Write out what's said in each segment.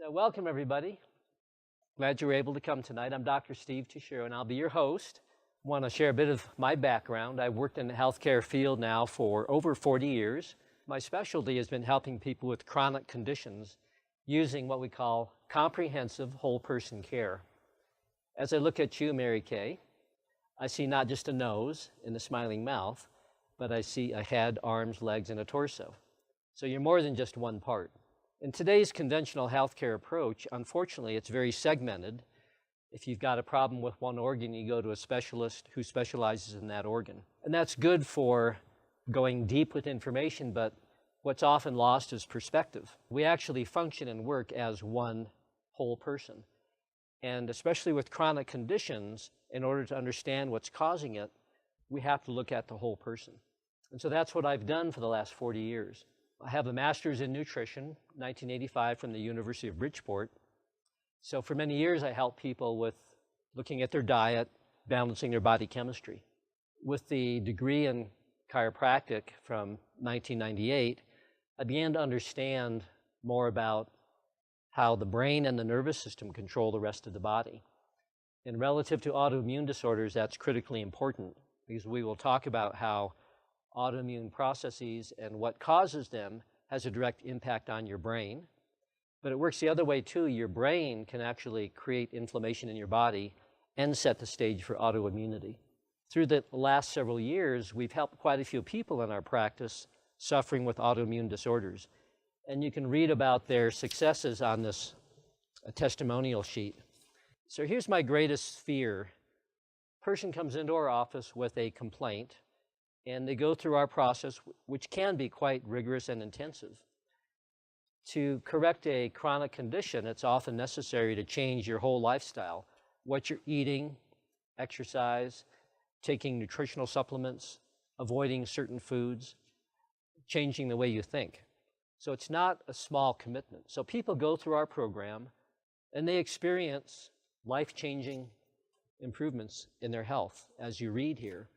So welcome, everybody. Glad you were able to come tonight. I'm Dr. Steve Tashiro, and I'll be your host. I want to share a bit of my background. I've worked in the healthcare field now for over 40 years. My specialty has been helping people with chronic conditions using what we call comprehensive whole-person care. As I look at you, Mary Kay, I see not just a nose and a smiling mouth, but I see a head, arms, legs, and a torso. So you're more than just one part. In today's conventional healthcare approach, unfortunately, it's very segmented. If you've got a problem with one organ, you go to a specialist who specializes in that organ. And that's good for going deep with information, but what's often lost is perspective. We actually function and work as one whole person. And especially with chronic conditions, in order to understand what's causing it, we have to look at the whole person. And so that's what I've done for the last 40 years. I have a master's in nutrition, 1985 from the University of Bridgeport. So for many years, I helped people with looking at their diet, balancing their body chemistry. With the degree in chiropractic from 1998, I began to understand more about how the brain and the nervous system control the rest of the body. And relative to autoimmune disorders, that's critically important because we will talk about how autoimmune processes and what causes them has a direct impact on your brain. But it works the other way too. Your brain can actually create inflammation in your body and set the stage for autoimmunity. Through the last several years, we've helped quite a few people in our practice suffering with autoimmune disorders. And you can read about their successes on this testimonial sheet. So here's my greatest fear. A person comes into our office with a complaint, and they go through our process, which can be quite rigorous and intensive. To correct a chronic condition, it's often necessary to change your whole lifestyle. What you're eating, exercise, taking nutritional supplements, avoiding certain foods, changing the way you think. So it's not a small commitment. So people go through our program, and they experience life-changing improvements in their health, as you read here.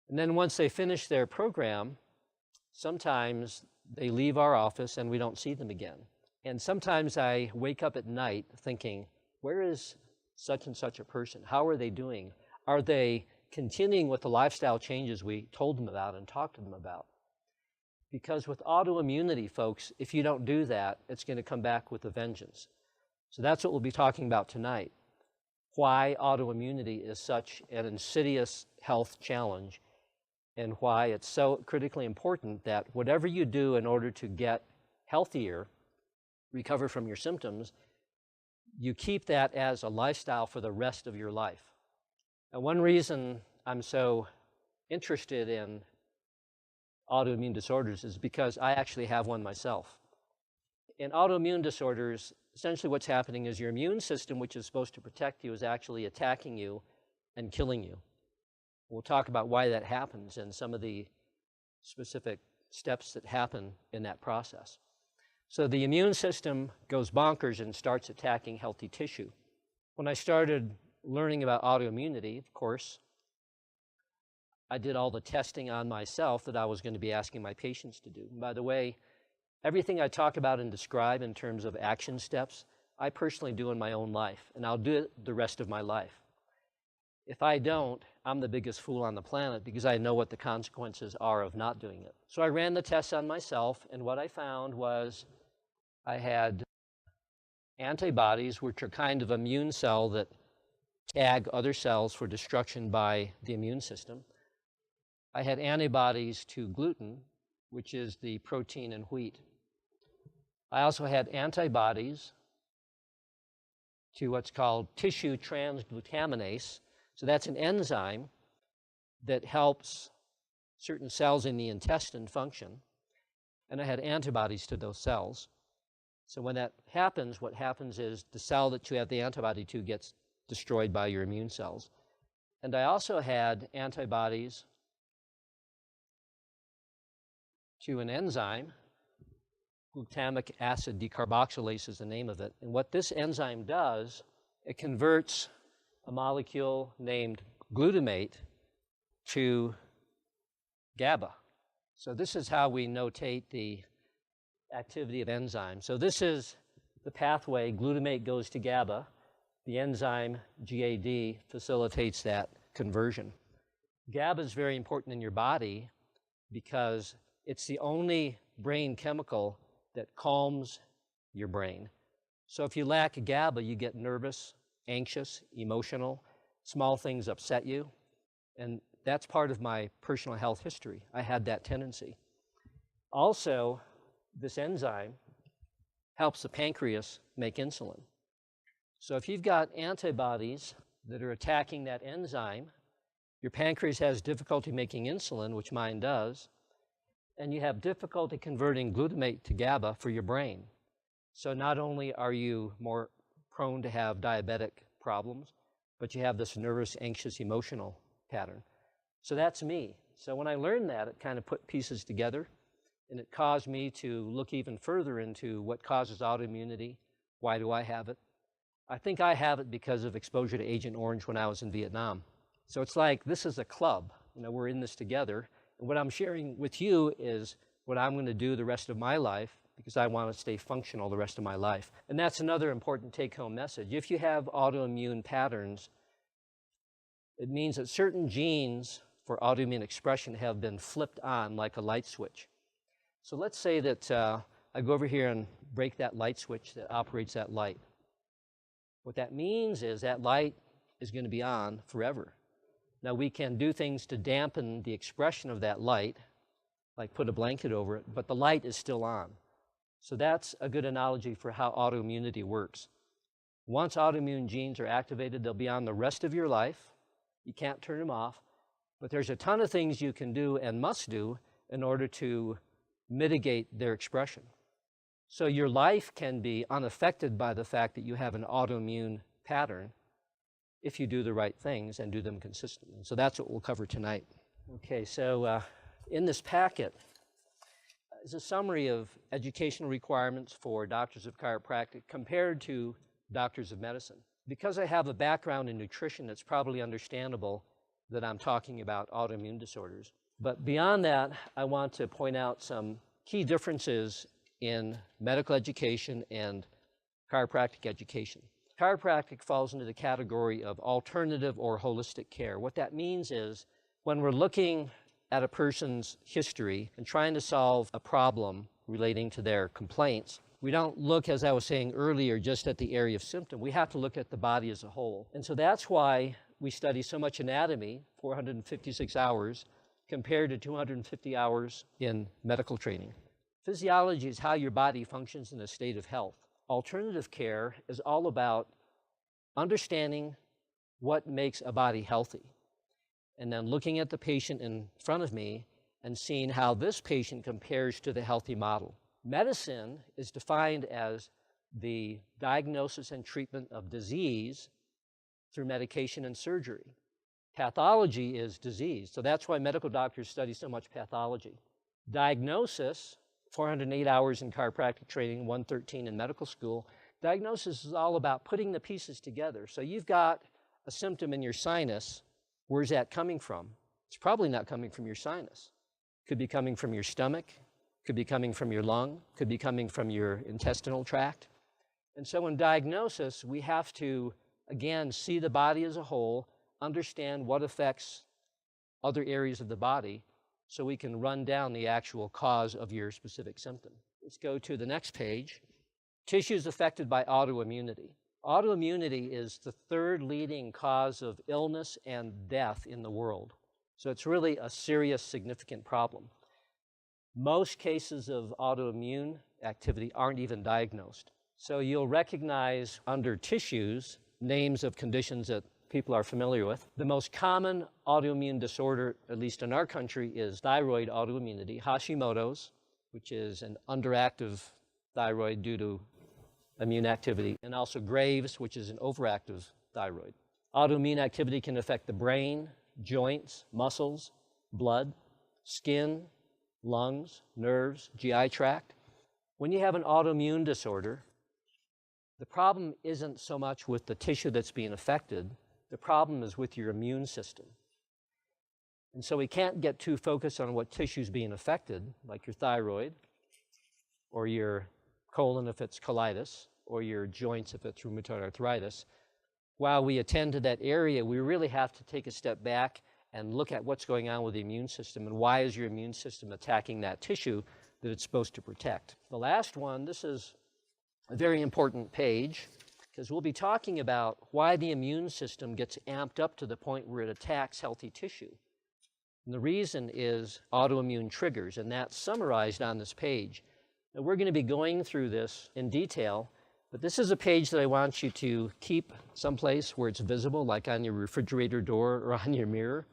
And then once they finish their program, sometimes they leave our office and we don't see them again. And sometimes I wake up at night thinking, where is such and such a person? How are they doing? Are they continuing with the lifestyle changes we told them about and talked to them about? Because with autoimmunity, folks, if you don't do that, it's going to come back with a vengeance. So that's what we'll be talking about tonight. Why autoimmunity is such an insidious health challenge, and why it's so critically important that whatever you do in order to get healthier, recover from your symptoms, you keep that as a lifestyle for the rest of your life. And one reason I'm so interested in autoimmune disorders is because I actually have one myself. In autoimmune disorders, essentially what's happening is your immune system, which is supposed to protect you, is actually attacking you and killing you. We'll talk about why that happens and some of the specific steps that happen in that process. So the immune system goes bonkers and starts attacking healthy tissue. When I started learning about autoimmunity, of course, I did all the testing on myself that I was going to be asking my patients to do. And by the way, everything I talk about and describe in terms of action steps, I personally do in my own life, and I'll do it the rest of my life. If I don't, I'm the biggest fool on the planet because I know what the consequences are of not doing it. So I ran the tests on myself, and what I found was I had antibodies, which are kind of immune cell that tag other cells for destruction by the immune system. I had antibodies to gluten, which is the protein in wheat. I also had antibodies to what's called tissue transglutaminase. So that's an enzyme that helps certain cells in the intestine function. And I had antibodies to those cells. So when that happens, what happens is the cell that you have the antibody to gets destroyed by your immune cells. And I also had antibodies to an enzyme. Glutamic acid decarboxylase is the name of it. And what this enzyme does, it converts a molecule named glutamate to GABA. So this is how we notate the activity of enzymes. So this is the pathway, glutamate goes to GABA. The enzyme GAD facilitates that conversion. GABA is very important in your body because it's the only brain chemical that calms your brain. So if you lack GABA, you get nervous, anxious, emotional, small things upset you, and that's part of my personal health history. I had that tendency. Also, this enzyme helps the pancreas make insulin. So if you've got antibodies that are attacking that enzyme, your pancreas has difficulty making insulin, which mine does, and you have difficulty converting glutamate to GABA for your brain. So not only are you more prone to have diabetic problems, but you have this nervous, anxious, emotional pattern. So that's me. So when I learned that, it kind of put pieces together, and it caused me to look even further into what causes autoimmunity, why do I have it. I think I have it because of exposure to Agent Orange when I was in Vietnam. So it's like this is a club. We're in this together. And what I'm sharing with you is what I'm going to do the rest of my life because I want to stay functional the rest of my life. And that's another important take-home message. If you have autoimmune patterns, it means that certain genes for autoimmune expression have been flipped on like a light switch. So let's say that I go over here and break that light switch that operates that light. What that means is that light is going to be on forever. Now we can do things to dampen the expression of that light, like put a blanket over it, but the light is still on. So that's a good analogy for how autoimmunity works. Once autoimmune genes are activated, they'll be on the rest of your life. You can't turn them off, but there's a ton of things you can do and must do in order to mitigate their expression. So your life can be unaffected by the fact that you have an autoimmune pattern if you do the right things and do them consistently. So that's what we'll cover tonight. Okay, so in this packet is a summary of educational requirements for doctors of chiropractic compared to doctors of medicine. Because I have a background in nutrition, it's probably understandable that I'm talking about autoimmune disorders. But beyond that, I want to point out some key differences in medical education and chiropractic education. Chiropractic falls into the category of alternative or holistic care. What that means is when we're looking at a person's history and trying to solve a problem relating to their complaints, we don't look, as I was saying earlier, just at the area of symptom. We have to look at the body as a whole. And so that's why we study so much anatomy, 456 hours, compared to 250 hours in medical training. Physiology is how your body functions in a state of health. Alternative care is all about understanding what makes a body healthy, and then looking at the patient in front of me and seeing how this patient compares to the healthy model. Medicine is defined as the diagnosis and treatment of disease through medication and surgery. Pathology is disease, so that's why medical doctors study so much pathology. Diagnosis, 408 hours in chiropractic training, 113 in medical school. Diagnosis is all about putting the pieces together. So you've got a symptom in your sinus. Where's that coming from? It's probably not coming from your sinus. Could be coming from your stomach, could be coming from your lung, could be coming from your intestinal tract. And so in diagnosis, we have to, again, see the body as a whole, understand what affects other areas of the body, so we can run down the actual cause of your specific symptom. Let's go to the next page. Tissues affected by autoimmunity. Autoimmunity is the third leading cause of illness and death in the world. So it's really a serious, significant problem. Most cases of autoimmune activity aren't even diagnosed. So you'll recognize under tissues names of conditions that people are familiar with. The most common autoimmune disorder, at least in our country, is thyroid autoimmunity, Hashimoto's, which is an underactive thyroid due to immune activity, and also Graves', which is an overactive thyroid. Autoimmune activity can affect the brain, joints, muscles, blood, skin, lungs, nerves, GI tract. When you have an autoimmune disorder, the problem isn't so much with the tissue that's being affected. The problem is with your immune system. And so we can't get too focused on what tissue is being affected, like your thyroid or your colon if it's colitis, or your joints if it's rheumatoid arthritis. While we attend to that area, we really have to take a step back and look at what's going on with the immune system and why is your immune system attacking that tissue that it's supposed to protect. The last one, this is a very important page because we'll be talking about why the immune system gets amped up to the point where it attacks healthy tissue. And the reason is autoimmune triggers, and that's summarized on this page. Now, we're going to be going through this in detail, but this is a page that I want you to keep someplace where it's visible, like on your refrigerator door or on your mirror.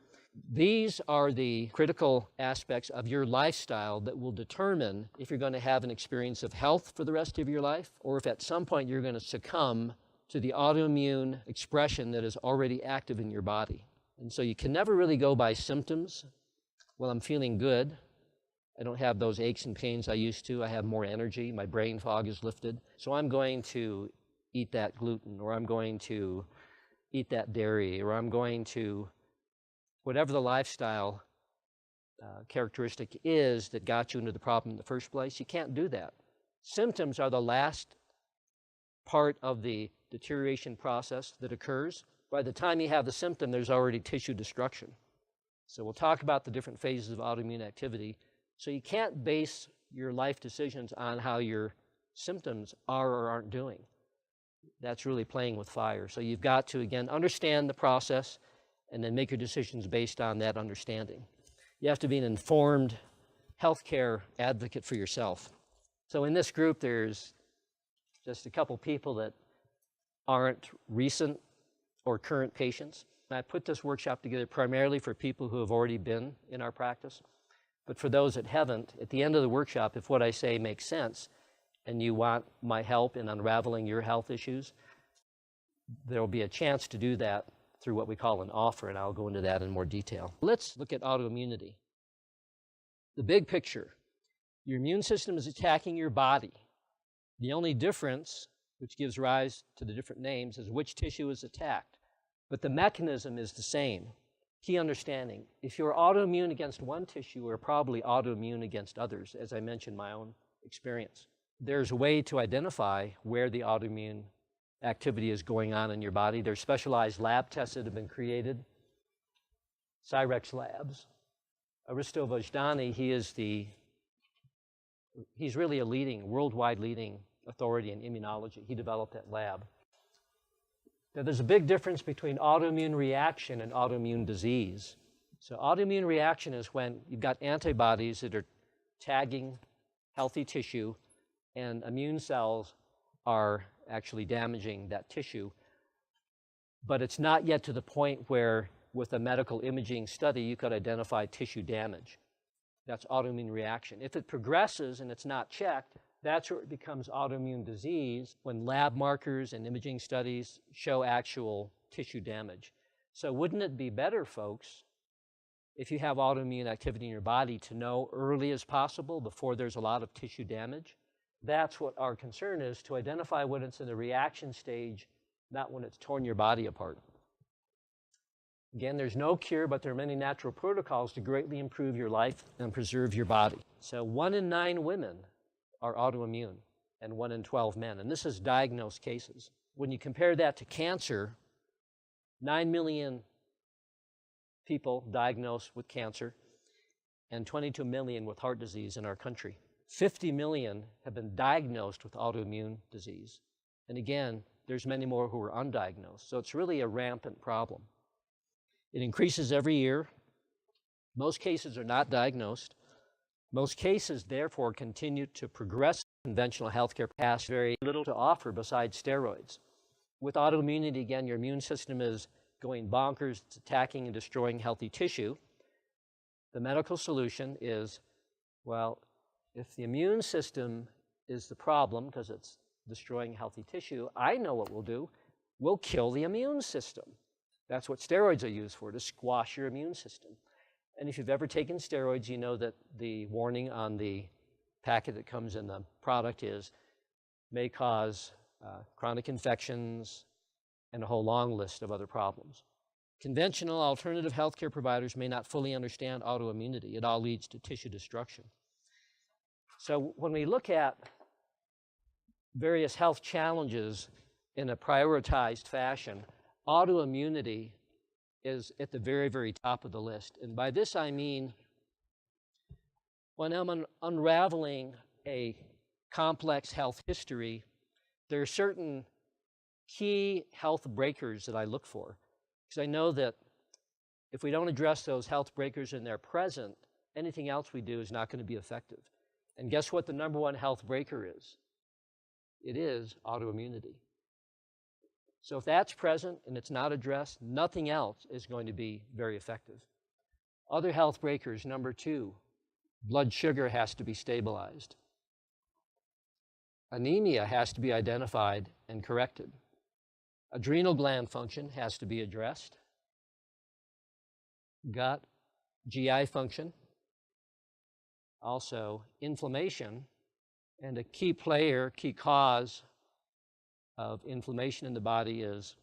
These are the critical aspects of your lifestyle that will determine if you're going to have an experience of health for the rest of your life, or if at some point you're going to succumb to the autoimmune expression that is already active in your body. And so you can never really go by symptoms. Well, I'm feeling good. I don't have those aches and pains I used to. I have more energy. My brain fog is lifted. So I'm going to eat that gluten, or I'm going to eat that dairy, or I'm going to whatever the lifestyle characteristic is that got you into the problem in the first place. You can't do that. Symptoms are the last part of the deterioration process that occurs. By the time you have the symptom, there's already tissue destruction. So we'll talk about the different phases of autoimmune activity. So you can't base your life decisions on how your symptoms are or aren't doing. That's really playing with fire. So you've got to, again, understand the process and then make your decisions based on that understanding. You have to be an informed healthcare advocate for yourself. So in this group, there's just a couple people that aren't recent or current patients. And I put this workshop together primarily for people who have already been in our practice. But for those that haven't, at the end of the workshop, if what I say makes sense and you want my help in unraveling your health issues, there will be a chance to do that through what we call an offer, and I'll go into that in more detail. Let's look at autoimmunity. The big picture. Your immune system is attacking your body. The only difference, which gives rise to the different names, is which tissue is attacked. But the mechanism is the same. Key understanding. If you're autoimmune against one tissue, you're probably autoimmune against others, as I mentioned my own experience. There's a way to identify where the autoimmune activity is going on in your body. There's specialized lab tests that have been created. Cyrex Labs. Aristo Vojdani, he's really a worldwide leading authority in immunology. He developed that lab. Now, there's a big difference between autoimmune reaction and autoimmune disease. So autoimmune reaction is when you've got antibodies that are tagging healthy tissue and immune cells are actually damaging that tissue. But it's not yet to the point where, with a medical imaging study, you could identify tissue damage. That's autoimmune reaction. If it progresses and it's not checked, that's where it becomes autoimmune disease, when lab markers and imaging studies show actual tissue damage. So wouldn't it be better, folks, if you have autoimmune activity in your body, to know early as possible before there's a lot of tissue damage? That's what our concern is, to identify when it's in the reaction stage, not when it's torn your body apart. Again, there's no cure, but there are many natural protocols to greatly improve your life and preserve your body. So 1 in 9 women are autoimmune, and 1 in 12 men. And this is diagnosed cases. When you compare that to cancer, 9 million people diagnosed with cancer and 22 million with heart disease in our country. 50 million have been diagnosed with autoimmune disease. And again, there's many more who are undiagnosed. So it's really a rampant problem. It increases every year. Most cases are not diagnosed. Most cases, therefore, continue to progress. Conventional healthcare has very little to offer besides steroids. With autoimmunity, again, your immune system is going bonkers. It's attacking and destroying healthy tissue. The medical solution is, well, if the immune system is the problem because it's destroying healthy tissue, I know what we'll do. We'll kill the immune system. That's what steroids are used for, to squash your immune system. And if you've ever taken steroids, you know that the warning on the packet that comes in the product is may cause chronic infections and a whole long list of other problems. Conventional alternative healthcare providers may not fully understand autoimmunity. It all leads to tissue destruction. So when we look at various health challenges in a prioritized fashion, autoimmunity is at the very, very top of the list. And by this I mean, when I'm unraveling a complex health history, there are certain key health breakers that I look for. Because I know that if we don't address those health breakers and they're present, anything else we do is not going to be effective. And guess what the number one health breaker is? It is autoimmunity. So if that's present and it's not addressed, nothing else is going to be very effective. Other health breakers, number 2, blood sugar has to be stabilized. Anemia has to be identified and corrected. Adrenal gland function has to be addressed. Gut, GI function. Also, inflammation, and a key player, key cause of inflammation in the body is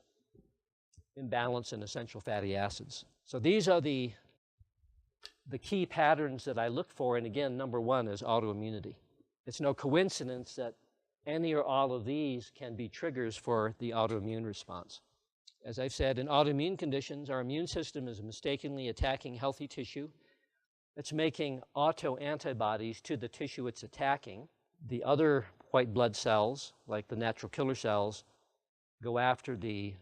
imbalance in essential fatty acids. So these are the key patterns that I look for, and again, number 1 is autoimmunity. It's no coincidence that any or all of these can be triggers for the autoimmune response. As I've said, in autoimmune conditions, our immune system is mistakenly attacking healthy tissue. It's making autoantibodies to the tissue it's attacking. The other white blood cells, like the natural killer cells, go after the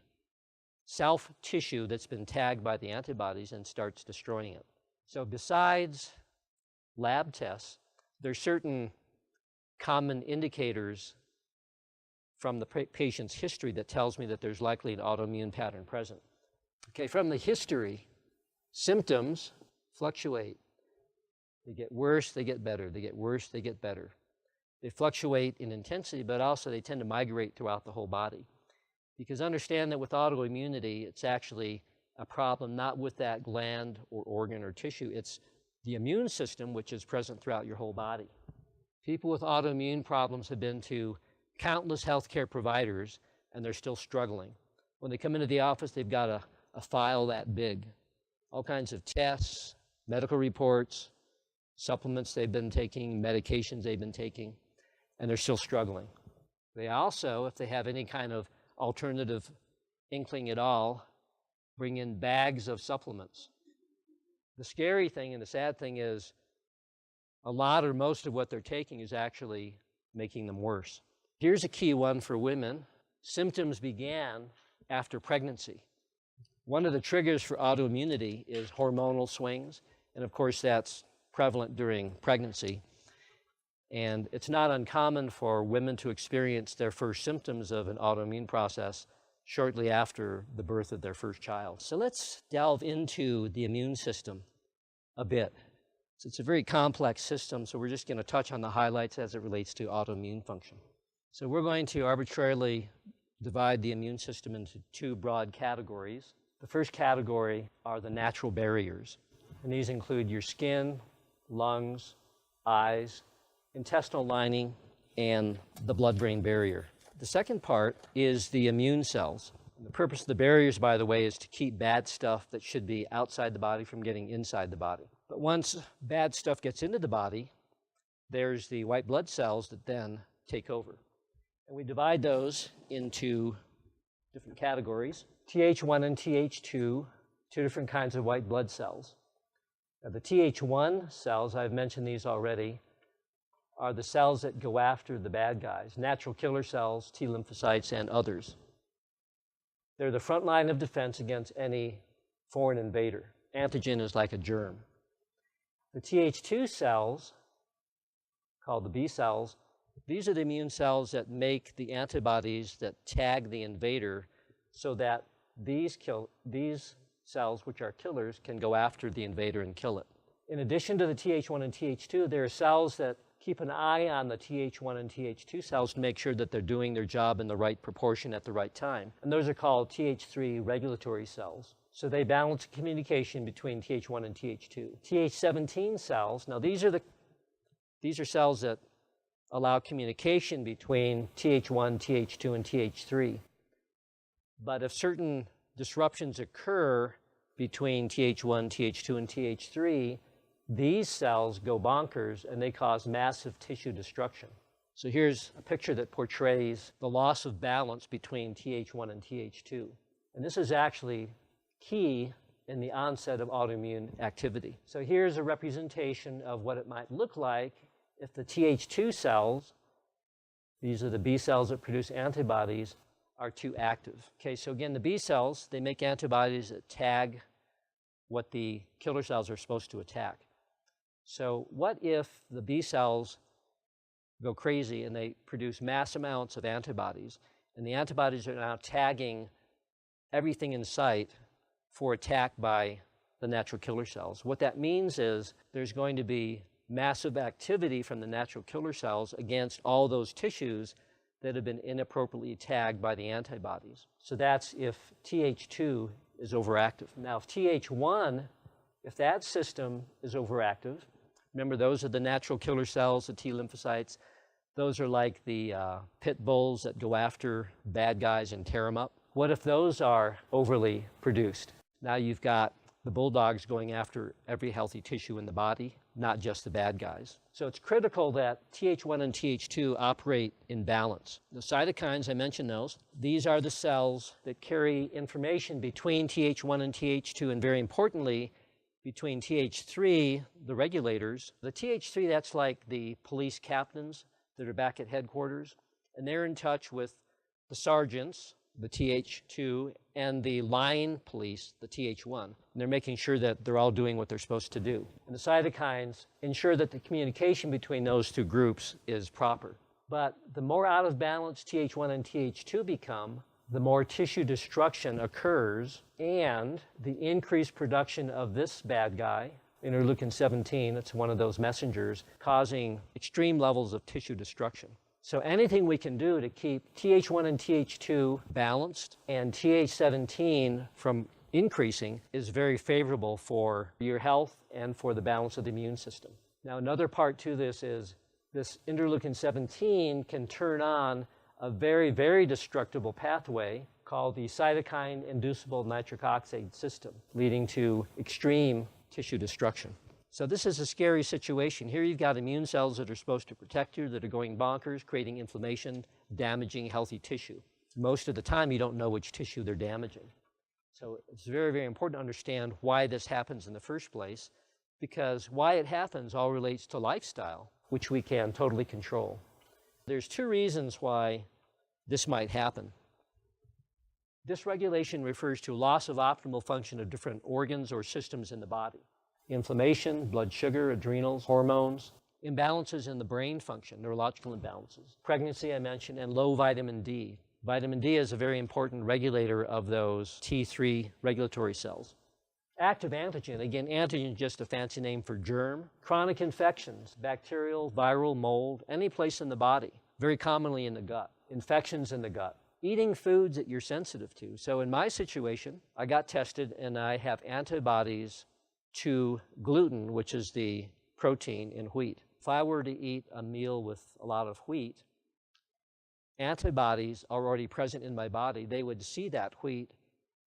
self-tissue that's been tagged by the antibodies and starts destroying it. So besides lab tests, there's certain common indicators from the patient's history that tells me that there's likely an autoimmune pattern present. Okay, from the history, symptoms fluctuate. They get worse, they get better. They get worse, they get better. They fluctuate in intensity, but also they tend to migrate throughout the whole body. Because understand that with autoimmunity, it's actually a problem not with that gland or organ or tissue, it's the immune system which is present throughout your whole body. People with autoimmune problems have been to countless healthcare providers and they're still struggling. When they come into the office, they've got a file that big. All kinds of tests, medical reports, supplements they've been taking, medications they've been taking, and they're still struggling. They also, if they have any kind of alternative inkling at all, bring in bags of supplements. The scary thing and the sad thing is a lot or most of what they're taking is actually making them worse. Here's a key one for women. Symptoms began after pregnancy. One of the triggers for autoimmunity is hormonal swings, and of course that's prevalent during pregnancy. And it's not uncommon for women to experience their first symptoms of an autoimmune process shortly after the birth of their first child. So let's delve into the immune system a bit. So it's a very complex system, so we're just going to touch on the highlights as it relates to autoimmune function. So we're going to arbitrarily divide the immune system into 2 broad categories. The first category are the natural barriers, and these include your skin, lungs, eyes, intestinal lining, and the blood-brain barrier. The second part is the immune cells. And the purpose of the barriers, by the way, is to keep bad stuff that should be outside the body from getting inside the body. But once bad stuff gets into the body, there's the white blood cells that then take over. And we divide those into different categories. Th1 and Th2, 2 different kinds of white blood cells. Now, the Th1 cells, I've mentioned these already, are the cells that go after the bad guys, natural killer cells, T lymphocytes, and others. They're the front line of defense against any foreign invader. Antigen is like a germ. The Th2 cells, called the B cells, these are the immune cells that make the antibodies that tag the invader so that these cells, which are killers, can go after the invader and kill it. In addition to the Th1 and Th2, there are cells that keep an eye on the Th1 and Th2 cells to make sure that they're doing their job in the right proportion at the right time. And those are called Th3 regulatory cells. So they balance communication between Th1 and Th2. Th17 cells, now these are cells that allow communication between Th1, Th2, and Th3. But if certain disruptions occur between Th1, Th2, and Th3, these cells go bonkers and they cause massive tissue destruction. So here's a picture that portrays the loss of balance between Th1 and Th2. And this is actually key in the onset of autoimmune activity. So here's a representation of what it might look like if the Th2 cells, these are the B cells that produce antibodies, are too active. Okay, so again, the B cells, they make antibodies that tag what the killer cells are supposed to attack. So what if the B cells go crazy and they produce mass amounts of antibodies, and the antibodies are now tagging everything in sight for attack by the natural killer cells? What that means is there's going to be massive activity from the natural killer cells against all those tissues that have been inappropriately tagged by the antibodies. So that's if Th2 is overactive. Now, if Th1, if that system is overactive, remember those are the natural killer cells, the T lymphocytes. Those are like the pit bulls that go after bad guys and tear them up. What if those are overly produced? Now you've got the bulldogs going after every healthy tissue in the body, not just the bad guys. So it's critical that Th1 and Th2 operate in balance. The cytokines, I mentioned those. These are the cells that carry information between Th1 and Th2, and very importantly, between Th3, the regulators. The Th3, that's like the police captains that are back at headquarters, and they're in touch with the sergeants, the Th2, and the line police, the Th1. And they're making sure that they're all doing what they're supposed to do. And the cytokines ensure that the communication between those two groups is proper. But the more out of balance Th1 and Th2 become, the more tissue destruction occurs, and the increased production of this bad guy, interleukin 17, it's one of those messengers, causing extreme levels of tissue destruction. So anything we can do to keep Th1 and Th2 balanced and Th17 from increasing is very favorable for your health and for the balance of the immune system. Now, another part to this is this interleukin 17 can turn on a very, very destructible pathway called the cytokine-inducible nitric oxide system, leading to extreme tissue destruction. So this is a scary situation. Here you've got immune cells that are supposed to protect you, that are going bonkers, creating inflammation, damaging healthy tissue. Most of the time, you don't know which tissue they're damaging. So it's very, very important to understand why this happens in the first place, because why it happens all relates to lifestyle, which we can totally control. There's two reasons why this might happen. Dysregulation refers to loss of optimal function of different organs or systems in the body. Inflammation, blood sugar, adrenals, hormones, imbalances in the brain function, neurological imbalances. Pregnancy, I mentioned, and low vitamin D. Vitamin D is a very important regulator of those T3 regulatory cells. Active antigen, again, antigen is just a fancy name for germ. Chronic infections, bacterial, viral, mold, any place in the body, very commonly in the gut. Infections in the gut. Eating foods that you're sensitive to. So in my situation, I got tested and I have antibodies to gluten, which is the protein in wheat. If I were to eat a meal with a lot of wheat, antibodies are already present in my body. They would see that wheat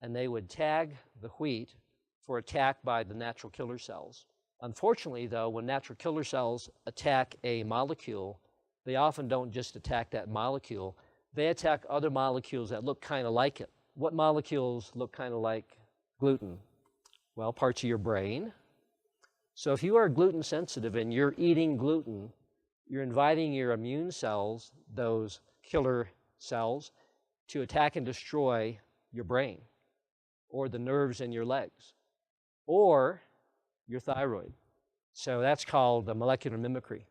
and they would tag the wheat for attack by the natural killer cells. Unfortunately, though, when natural killer cells attack a molecule, they often don't just attack that molecule. They attack other molecules that look kind of like it. What molecules look kind of like gluten? Well, parts of your brain. So if you are gluten sensitive and you're eating gluten, you're inviting your immune cells, those killer cells, to attack and destroy your brain or the nerves in your legs or your thyroid. So that's called the molecular mimicry.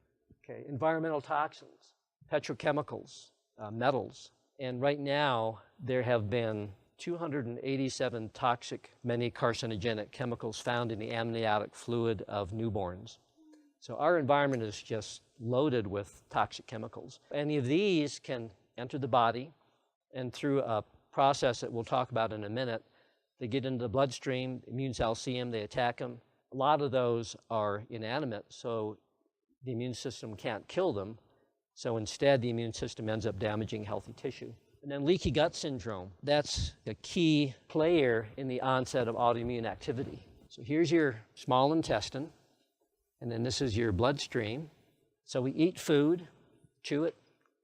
Okay, environmental toxins, petrochemicals, metals. And right now, there have been 287 toxic, many carcinogenic chemicals found in the amniotic fluid of newborns. So our environment is just loaded with toxic chemicals. Any of these can enter the body, and through a process that we'll talk about in a minute, they get into the bloodstream, immune cells see them, they attack them. A lot of those are inanimate, so the immune system can't kill them. So instead, the immune system ends up damaging healthy tissue. And then leaky gut syndrome, that's a key player in the onset of autoimmune activity. So here's your small intestine, and then this is your bloodstream. So we eat food, chew it,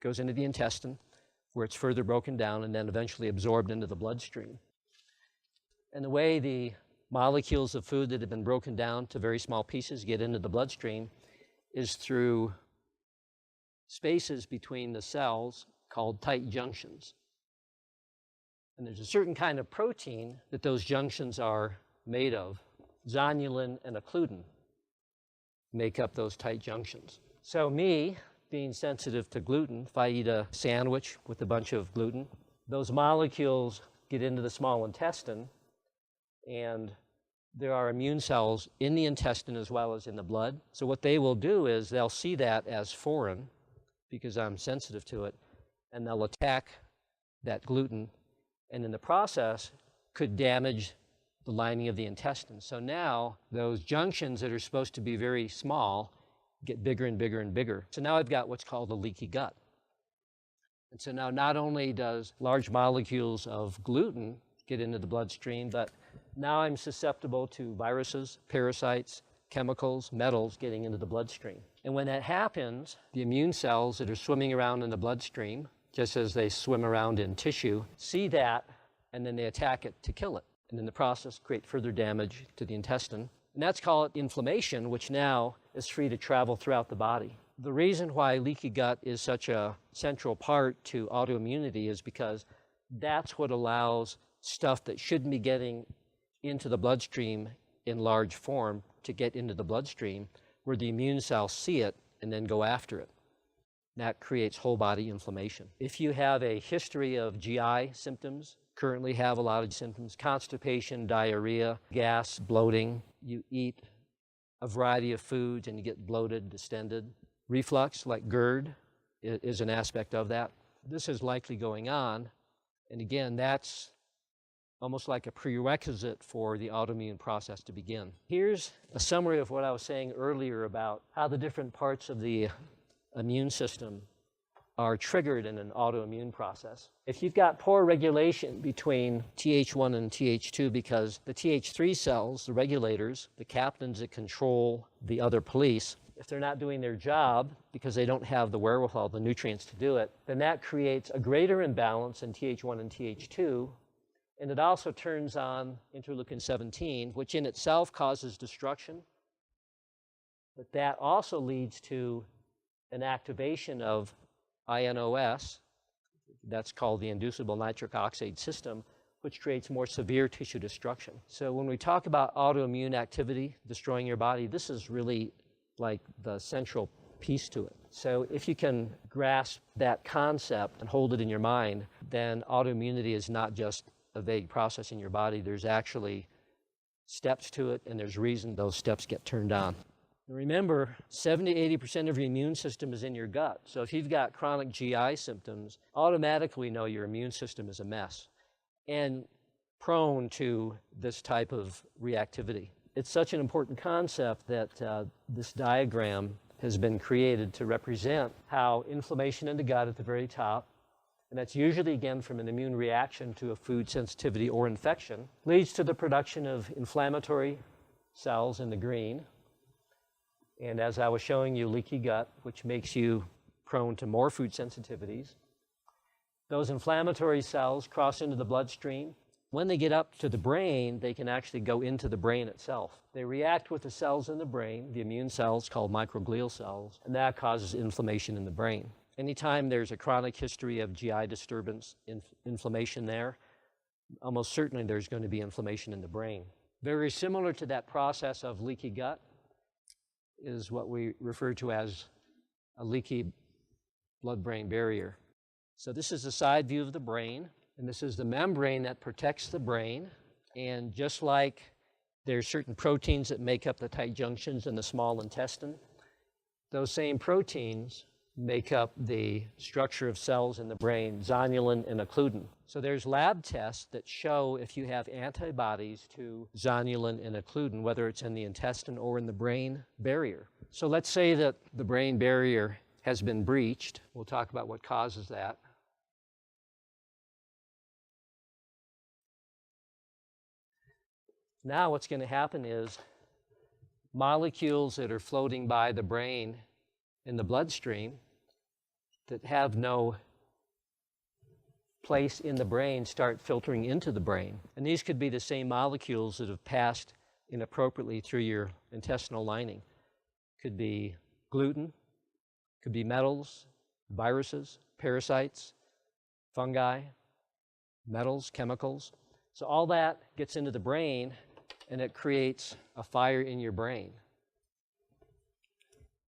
goes into the intestine, where it's further broken down and then eventually absorbed into the bloodstream. And the way the molecules of food that have been broken down to very small pieces get into the bloodstream is through spaces between the cells called tight junctions. And there's a certain kind of protein that those junctions are made of. Zonulin and occludin make up those tight junctions. So me, being sensitive to gluten, if I eat a sandwich with a bunch of gluten, those molecules get into the small intestine, and there are immune cells in the intestine as well as in the blood. So what they will do is they'll see that as foreign because I'm sensitive to it, and they'll attack that gluten, and in the process could damage the lining of the intestine. So now those junctions that are supposed to be very small get bigger and bigger and bigger. So now I've got what's called a leaky gut. And so now not only does large molecules of gluten get into the bloodstream, but now I'm susceptible to viruses, parasites, chemicals, metals getting into the bloodstream. And when that happens, the immune cells that are swimming around in the bloodstream, just as they swim around in tissue, see that, and then they attack it to kill it. And in the process, create further damage to the intestine. And that's called inflammation, which now is free to travel throughout the body. The reason why leaky gut is such a central part to autoimmunity is because that's what allows stuff that shouldn't be getting into the bloodstream in large form to get into the bloodstream, where the immune cells see it and then go after it. That creates whole body inflammation. If you have a history of GI symptoms, currently have a lot of symptoms, constipation, diarrhea, gas, bloating, you eat a variety of foods and you get bloated, distended. Reflux, like GERD, is an aspect of that. This is likely going on, and again, that's almost like a prerequisite for the autoimmune process to begin. Here's a summary of what I was saying earlier about how the different parts of the immune system are triggered in an autoimmune process. If you've got poor regulation between Th1 and Th2 because the Th3 cells, the regulators, the captains that control the other police, if they're not doing their job because they don't have the wherewithal, the nutrients to do it, then that creates a greater imbalance in Th1 and Th2, and it also turns on interleukin 17, which in itself causes destruction, but that also leads to an activation of INOS, that's called the inducible nitric oxide system, which creates more severe tissue destruction. So when we talk about autoimmune activity, destroying your body, this is really like the central piece to it. So if you can grasp that concept and hold it in your mind, then autoimmunity is not just a vague process in your body. There's actually steps to it, and there's reason those steps get turned on. Remember, 70 to 80% of your immune system is in your gut. So if you've got chronic GI symptoms, automatically know your immune system is a mess and prone to this type of reactivity. It's such an important concept that this diagram has been created to represent how inflammation in the gut at the very top, and that's usually, again, from an immune reaction to a food sensitivity or infection, leads to the production of inflammatory cells in the green. And as I was showing you, leaky gut, which makes you prone to more food sensitivities. Those inflammatory cells cross into the bloodstream. When they get up to the brain, they can actually go into the brain itself. They react with the cells in the brain, the immune cells called microglial cells, and that causes inflammation in the brain. Anytime there's a chronic history of GI disturbance, inflammation there, almost certainly there's going to be inflammation in the brain. Very similar to that process of leaky gut is what we refer to as a leaky blood-brain barrier. So this is the side view of the brain, and this is the membrane that protects the brain. And just like there's certain proteins that make up the tight junctions in the small intestine, those same proteins make up the structure of cells in the brain, zonulin and occludin. So there's lab tests that show if you have antibodies to zonulin and occludin, whether it's in the intestine or in the brain barrier. So let's say that the brain barrier has been breached. We'll talk about what causes that. Now what's going to happen is molecules that are floating by the brain in the bloodstream that have no place in the brain start filtering into the brain. And these could be the same molecules that have passed inappropriately through your intestinal lining. Could be gluten, could be metals, viruses, parasites, fungi, metals, chemicals. So all that gets into the brain and it creates a fire in your brain.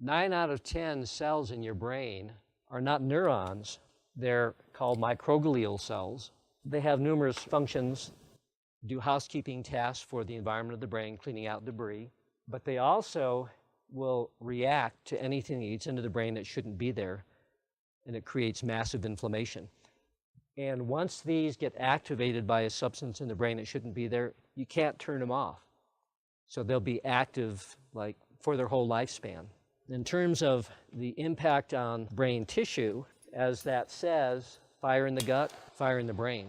9 out of 10 cells in your brain are not neurons. They're called microglial cells. They have numerous functions, do housekeeping tasks for the environment of the brain, cleaning out debris, but they also will react to anything that gets into the brain that shouldn't be there, and it creates massive inflammation. And once these get activated by a substance in the brain that shouldn't be there, you can't turn them off. So they'll be active like for their whole lifespan. In terms of the impact on brain tissue, as that says, fire in the gut, fire in the brain.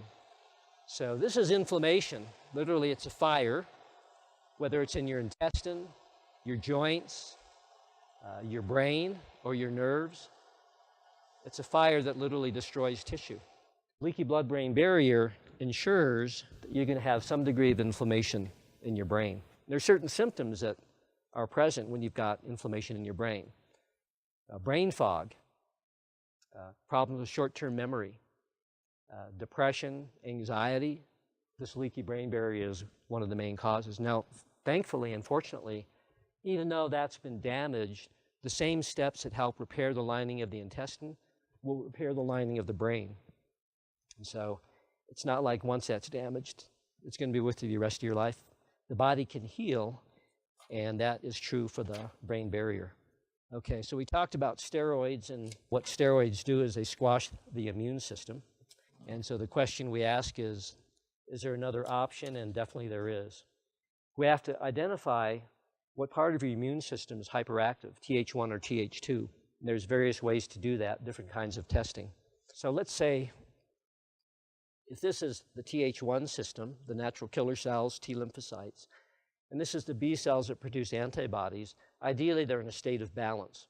So this is inflammation. Literally, it's a fire, whether it's in your intestine, your joints, your brain, or your nerves. It's a fire that literally destroys tissue. Leaky blood-brain barrier ensures that you're going to have some degree of inflammation in your brain. There are certain symptoms that are present when you've got inflammation in your brain. Brain fog, problems with short-term memory, depression, anxiety. This leaky brain barrier is one of the main causes. Now, thankfully, unfortunately, even though that's been damaged, the same steps that help repair the lining of the intestine will repair the lining of the brain. And so it's not like once that's damaged, it's going to be with you the rest of your life. The body can heal, and that is true for the brain barrier. Okay, so we talked about steroids, and what steroids do is they squash the immune system. And so the question we ask is there another option? And definitely there is. We have to identify what part of your immune system is hyperactive, Th1 or Th2. There's various ways to do that, different kinds of testing. So let's say if this is the Th1 system, the natural killer cells, T lymphocytes, and this is the B cells that produce antibodies, ideally they're in a state of balance.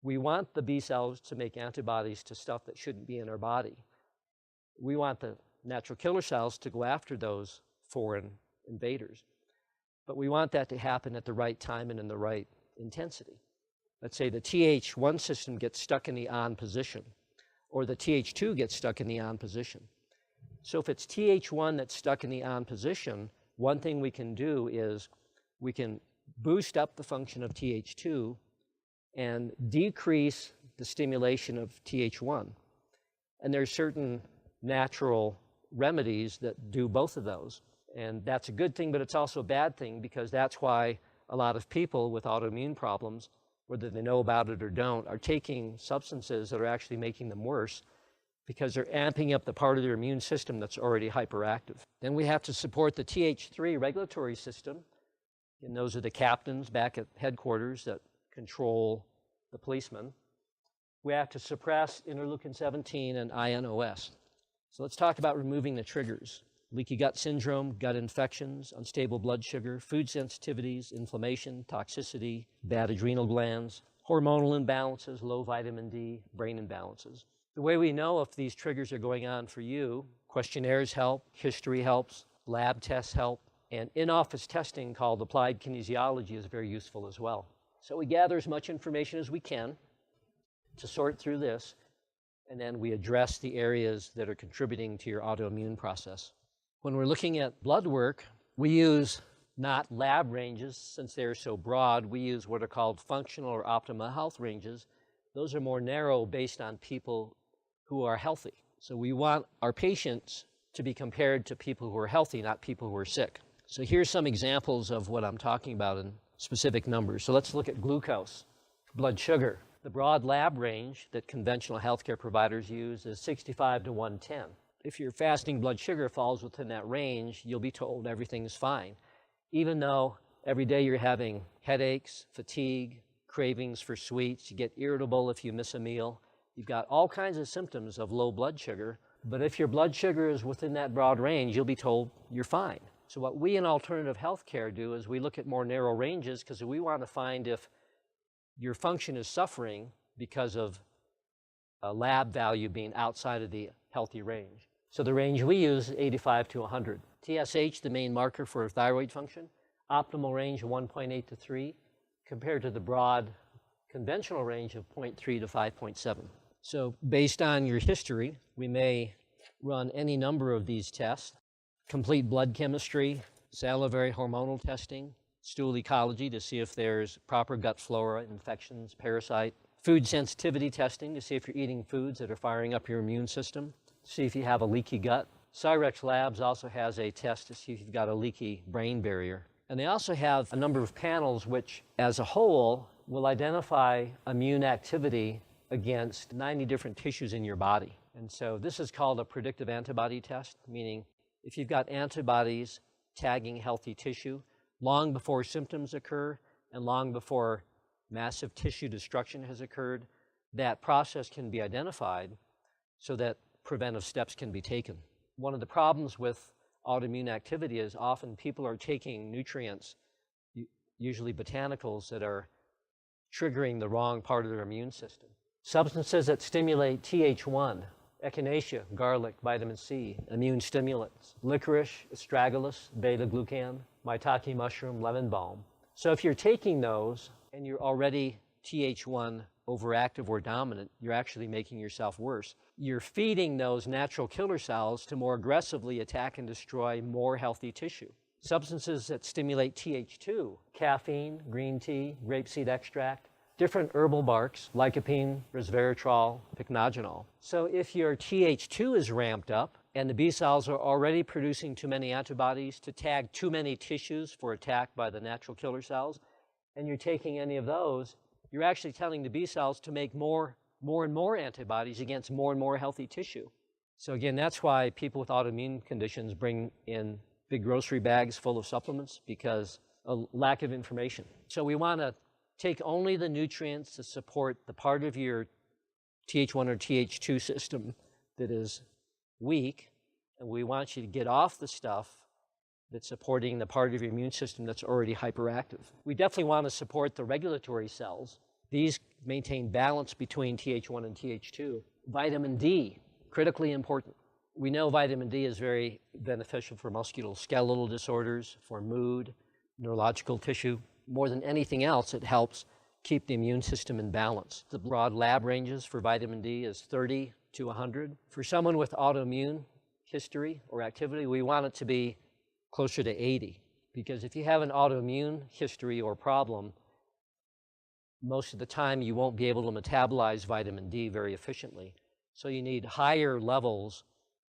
We want the B cells to make antibodies to stuff that shouldn't be in our body. We want the natural killer cells to go after those foreign invaders. But we want that to happen at the right time and in the right intensity. Let's say the Th1 system gets stuck in the on position, or the Th2 gets stuck in the on position. So if it's Th1 that's stuck in the on position, one thing we can do is we can boost up the function of Th2 and decrease the stimulation of Th1. And there's certain natural remedies that do both of those. And that's a good thing, but it's also a bad thing, because that's why a lot of people with autoimmune problems, whether they know about it or don't, are taking substances that are actually making them worse, because they're amping up the part of their immune system that's already hyperactive. Then we have to support the Th3 regulatory system, and those are the captains back at headquarters that control the policemen. We have to suppress interleukin-17 and INOS. So let's talk about removing the triggers. Leaky gut syndrome, gut infections, unstable blood sugar, food sensitivities, inflammation, toxicity, bad adrenal glands, hormonal imbalances, low vitamin D, brain imbalances. The way we know if these triggers are going on for you, questionnaires help, history helps, lab tests help, and in-office testing called applied kinesiology is very useful as well. So we gather as much information as we can to sort through this, and then we address the areas that are contributing to your autoimmune process. When we're looking at blood work, we use not lab ranges, since they're so broad. We use what are called functional or optimal health ranges. Those are more narrow, based on people who are healthy. So we want our patients to be compared to people who are healthy, not people who are sick. So here's some examples of what I'm talking about in specific numbers. So let's look at glucose, blood sugar. The broad lab range that conventional healthcare providers use is 65 to 110. If your fasting blood sugar falls within that range, you'll be told everything's fine, even though every day you're having headaches, fatigue, cravings for sweets, you get irritable if you miss a meal. You've got all kinds of symptoms of low blood sugar, but if your blood sugar is within that broad range, you'll be told you're fine. So what we in alternative healthcare do is we look at more narrow ranges, because we want to find if your function is suffering because of lab value being outside of the healthy range. So the range we use is 85 to 100. TSH, the main marker for thyroid function, optimal range of 1.8 to 3, compared to the broad conventional range of 0.3 to 5.7. So based on your history, we may run any number of these tests: complete blood chemistry, salivary hormonal testing, stool ecology to see if there's proper gut flora, infections, parasite, food sensitivity testing to see if you're eating foods that are firing up your immune system, see if you have a leaky gut. Cyrex Labs also has a test to see if you've got a leaky brain barrier. And they also have a number of panels which, as a whole, will identify immune activity against 90 different tissues in your body. And so this is called a predictive antibody test, meaning if you've got antibodies tagging healthy tissue long before symptoms occur and long before massive tissue destruction has occurred, that process can be identified so that preventive steps can be taken. One of the problems with autoimmune activity is often people are taking nutrients, usually botanicals, that are triggering the wrong part of their immune system. Substances that stimulate Th1, echinacea, garlic, vitamin C, immune stimulants, licorice, astragalus, beta-glucan, maitake mushroom, lemon balm. So if you're taking those and you're already Th1 overactive or dominant, you're actually making yourself worse. You're feeding those natural killer cells to more aggressively attack and destroy more healthy tissue. Substances that stimulate Th2, caffeine, green tea, grapeseed extract, different herbal barks, lycopene, resveratrol, pycnogenol. So if your Th2 is ramped up and the B cells are already producing too many antibodies to tag too many tissues for attack by the natural killer cells, and you're taking any of those, you're actually telling the B cells to make more and more antibodies against more and more healthy tissue. So again, that's why people with autoimmune conditions bring in big grocery bags full of supplements, because of lack of information. So we want to take only the nutrients to support the part of your Th1 or Th2 system that is weak, and we want you to get off the stuff that's supporting the part of your immune system that's already hyperactive. We definitely want to support the regulatory cells. These maintain balance between Th1 and Th2. Vitamin D, critically important. We know vitamin D is very beneficial for musculoskeletal disorders, for mood, neurological tissue. More than anything else, it helps keep the immune system in balance. The broad lab ranges for vitamin D is 30 to 100. For someone with autoimmune history or activity, we want it to be closer to 80, because if you have an autoimmune history or problem, most of the time you won't be able to metabolize vitamin D very efficiently. So you need higher levels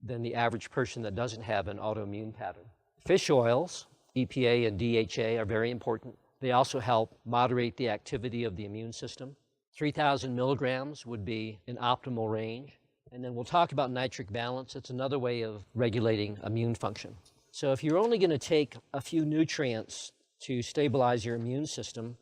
than the average person that doesn't have an autoimmune pattern. Fish oils, EPA and DHA, are very important. They also help moderate the activity of the immune system. 3,000 milligrams would be an optimal range. And then we'll talk about nitric balance. It's another way of regulating immune function. So if you're only going to take a few nutrients to stabilize your immune system,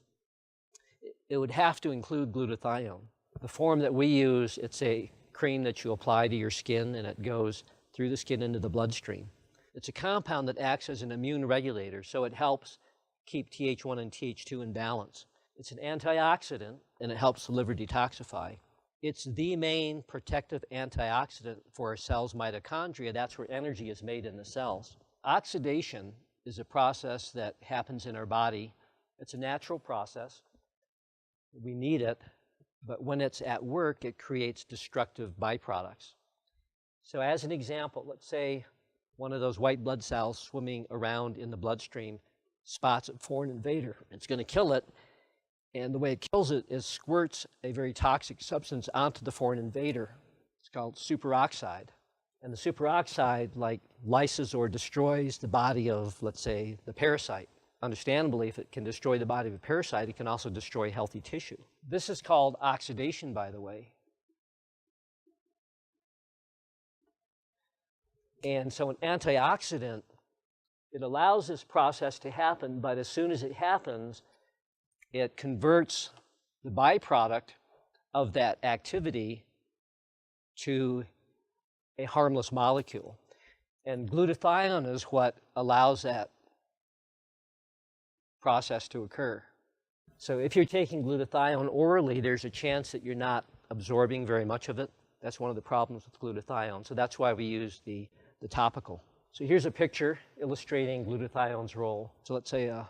it would have to include glutathione. The form that we use, it's a cream that you apply to your skin, and it goes through the skin into the bloodstream. It's a compound that acts as an immune regulator, so it helps keep Th1 and Th2 in balance. It's an antioxidant, and it helps the liver detoxify. It's the main protective antioxidant for a cell's mitochondria. That's where energy is made in the cells. Oxidation is a process that happens in our body. It's a natural process. We need it, but when it's at work, it creates destructive byproducts. So as an example, let's say one of those white blood cells swimming around in the bloodstream spots a foreign invader. It's going to kill it, and the way it kills it is squirts a very toxic substance onto the foreign invader. It's called superoxide. And the superoxide, like, lyses or destroys the body of, let's say, the parasite. Understandably, if it can destroy the body of a parasite, it can also destroy healthy tissue. This is called oxidation, by the way. And so an antioxidant, it allows this process to happen, but as soon as it happens, it converts the byproduct of that activity to a harmless molecule. And glutathione is what allows that process to occur. So if you're taking glutathione orally, there's a chance that you're not absorbing very much of it. That's one of the problems with glutathione. So that's why we use the topical. So here's a picture illustrating glutathione's role. So let's say a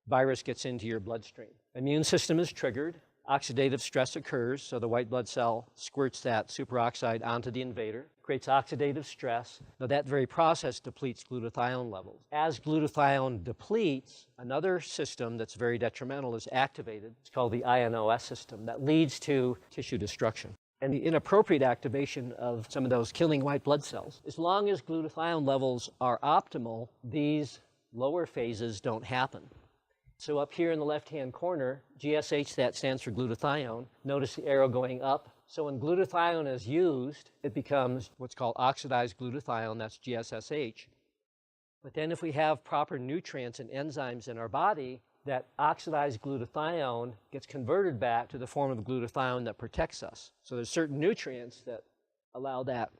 virus gets into your bloodstream. Immune system is triggered. Oxidative stress occurs, so the white blood cell squirts that superoxide onto the invader, creates oxidative stress. Now that very process depletes glutathione levels. As glutathione depletes, another system that's very detrimental is activated. It's called the INOS system that leads to tissue destruction and the inappropriate activation of some of those killing white blood cells. As long as glutathione levels are optimal, these lower phases don't happen. So up here in the left-hand corner, GSH, that stands for glutathione. Notice the arrow going up. So when glutathione is used, it becomes what's called oxidized glutathione, that's GSSH. But then if we have proper nutrients and enzymes in our body, that oxidized glutathione gets converted back to the form of glutathione that protects us. So there's certain nutrients that allow that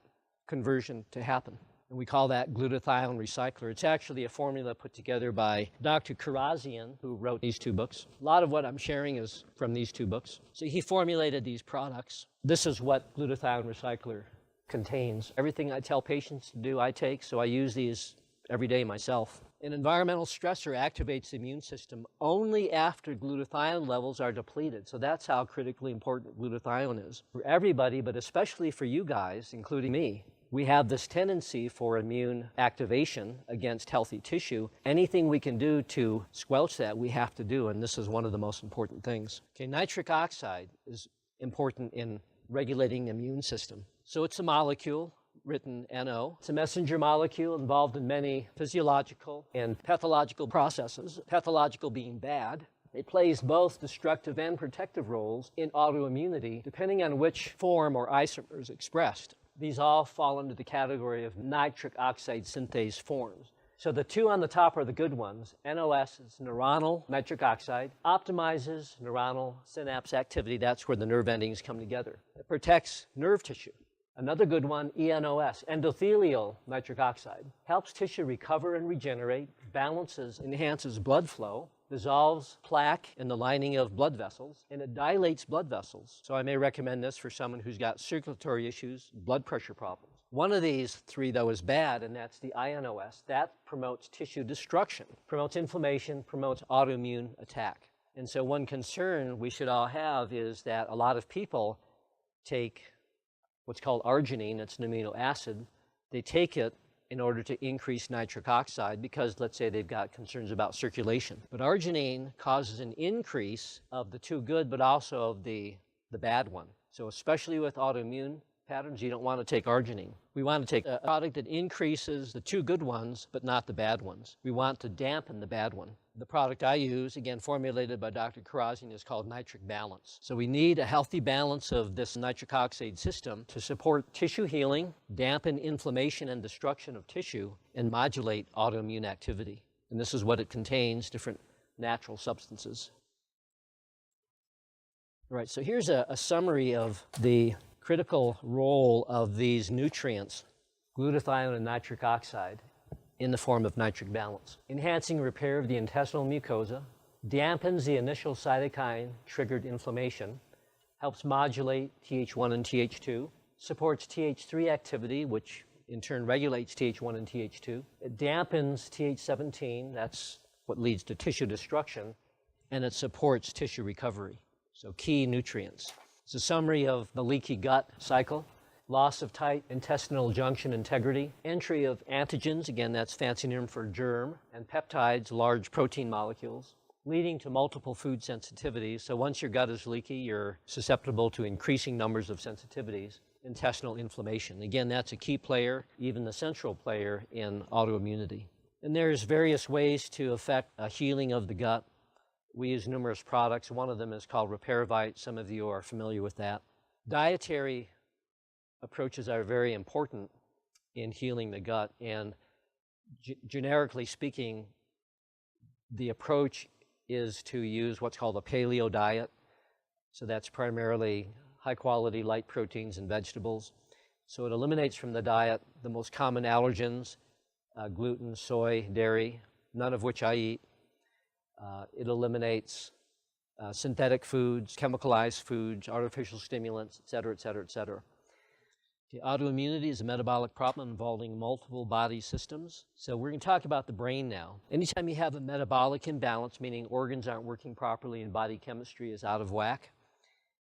conversion to happen. And we call that glutathione recycler. It's actually a formula put together by Dr. Karazian, who wrote these two books. A lot of what I'm sharing is from these two books. So he formulated these products. This is what glutathione recycler contains. Everything I tell patients to do, I take, so I use these every day myself. An environmental stressor activates the immune system only after glutathione levels are depleted. So that's how critically important glutathione is. For everybody, but especially for you guys, including me, we have this tendency for immune activation against healthy tissue. Anything we can do to squelch that, we have to do, and this is one of the most important things. Okay, nitric oxide is important in regulating the immune system. So it's a molecule, written NO. It's a messenger molecule involved in many physiological and pathological processes, pathological being bad. It plays both destructive and protective roles in autoimmunity, depending on which form or isomer is expressed. These all fall into the category of nitric oxide synthase forms. So the two on the top are the good ones. NOS is neuronal nitric oxide, optimizes neuronal synapse activity. That's where the nerve endings come together. It protects nerve tissue. Another good one, ENOS, endothelial nitric oxide, helps tissue recover and regenerate, balances, enhances blood flow, dissolves plaque in the lining of blood vessels, and it dilates blood vessels. So I may recommend this for someone who's got circulatory issues, blood pressure problems. One of these three, though, is bad, and that's the INOS. That promotes tissue destruction, promotes inflammation, promotes autoimmune attack. And so one concern we should all have is that a lot of people take what's called arginine. It's an amino acid. They take it in order to increase nitric oxide because, let's say, they've got concerns about circulation. But arginine causes an increase of the two good, but also of the bad one. So especially with autoimmune patterns, you don't want to take arginine. We want to take a product that increases the two good ones, but not the bad ones. We want to dampen the bad one. The product I use, again, formulated by Dr. Karazian, is called Nitric Balance. So we need a healthy balance of this nitric oxide system to support tissue healing, dampen inflammation and destruction of tissue, and modulate autoimmune activity. And this is what it contains, different natural substances. All right, so here's a summary of the critical role of these nutrients, glutathione and nitric oxide, in the form of nitric balance. Enhancing repair of the intestinal mucosa, dampens the initial cytokine-triggered inflammation, helps modulate Th1 and Th2, supports Th3 activity, which in turn regulates Th1 and Th2. It dampens Th17, that's what leads to tissue destruction, and it supports tissue recovery. So key nutrients. It's a summary of the leaky gut cycle. Loss of tight intestinal junction integrity, entry of antigens, again that's fancy name for germ, and peptides, large protein molecules, leading to multiple food sensitivities. So once your gut is leaky, you're susceptible to increasing numbers of sensitivities. Intestinal inflammation, again that's a key player, even the central player in autoimmunity. And there's various ways to affect a healing of the gut. We use numerous products. One of them is called Repairvite. Some of you are familiar with that. Dietary approaches are very important in healing the gut, and generically speaking, the approach is to use what's called a paleo diet. So that's primarily high-quality light proteins and vegetables. So it eliminates from the diet the most common allergens, gluten, soy, dairy, none of which I eat. It eliminates synthetic foods, chemicalized foods, artificial stimulants, et cetera, et cetera, et cetera. Okay, autoimmunity is a metabolic problem involving multiple body systems. So we're going to talk about the brain now. Anytime you have a metabolic imbalance, meaning organs aren't working properly and body chemistry is out of whack,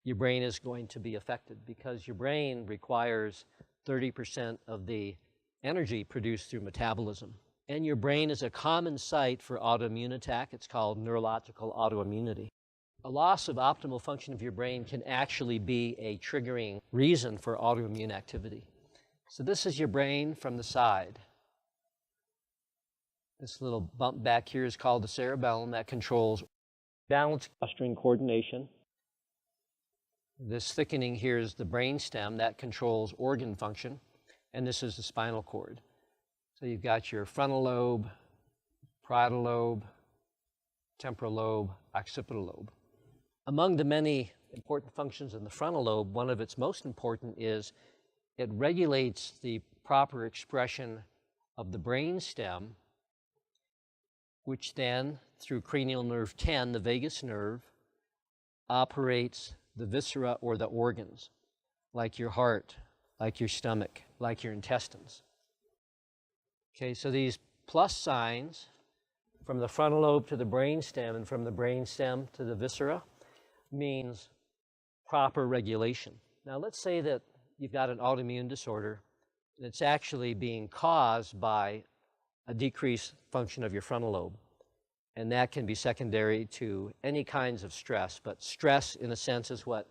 your brain is going to be affected because your brain requires 30% of the energy produced through metabolism. And your brain is a common site for autoimmune attack. It's called neurological autoimmunity. A loss of optimal function of your brain can actually be a triggering reason for autoimmune activity. So this is your brain from the side. This little bump back here is called the cerebellum that controls balance, posturing, coordination. This thickening here is the brainstem that controls organ function, and this is the spinal cord. So you've got your frontal lobe, parietal lobe, temporal lobe, occipital lobe. Among the many important functions in the frontal lobe, one of its most important is it regulates the proper expression of the brainstem, which then, through cranial nerve 10, the vagus nerve, operates the viscera or the organs, like your heart, like your stomach, like your intestines. Okay, so these plus signs from the frontal lobe to the brainstem and from the brainstem to the viscera means proper regulation. Now let's say that you've got an autoimmune disorder and it's actually being caused by a decreased function of your frontal lobe. And that can be secondary to any kinds of stress, but stress in a sense is what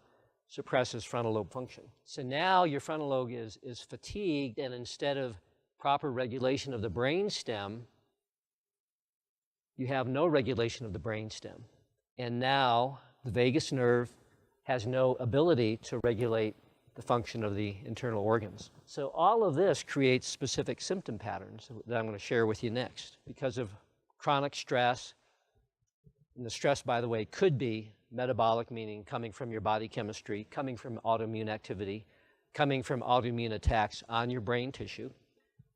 suppresses frontal lobe function. So now your frontal lobe is fatigued, and instead of proper regulation of the brainstem, you have no regulation of the brainstem. And now the vagus nerve has no ability to regulate the function of the internal organs. So all of this creates specific symptom patterns that I'm going to share with you next. Because of chronic stress, and the stress, by the way, could be metabolic, meaning coming from your body chemistry, coming from autoimmune activity, coming from autoimmune attacks on your brain tissue,